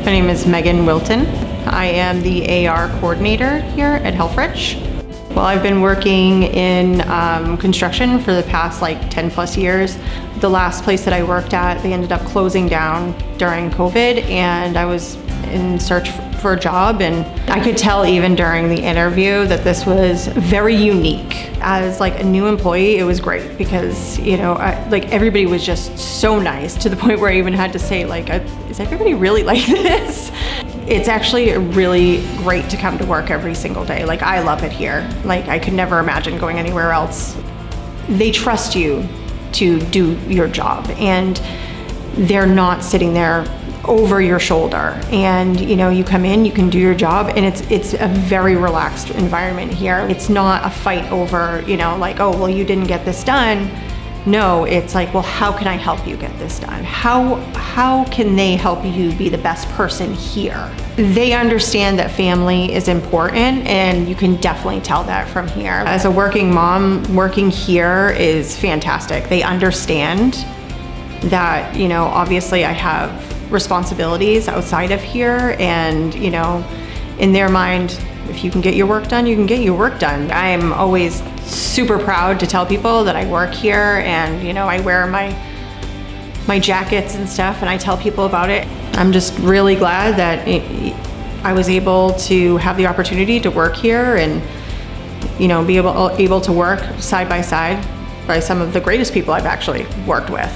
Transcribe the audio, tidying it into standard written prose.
My name is Megan Wilton. I am the AR coordinator here at Helfrich. Well, I've been working in construction for the past 10 plus years. The last place that I worked at, they ended up closing down during COVID, and I was in search for a job, and I could tell even during the interview that this was very unique. As a new employee, it was great because, everybody was just so nice, to the point where I even had to say, is everybody really like this? It's actually really great to come to work every single day. I love it here. I could never imagine going anywhere else. They trust you to do your job, and they're not sitting there over your shoulder. And you come in, you can do your job, and it's a very relaxed environment here. It's not a fight over, oh, well, you didn't get this done. No, it's well, how can I help you get this done? How can they help you be the best person here? They understand that family is important, and you can definitely tell that from here. As a working mom, working here is fantastic. They understand that, obviously I have responsibilities outside of here, and in their mind, if you can get your work done, you can get your work done. I'm always super proud to tell people that I work here, and I wear my jackets and stuff, and I tell people about it. I'm just really glad that I was able to have the opportunity to work here, and be able to work side by side by some of the greatest people I've actually worked with.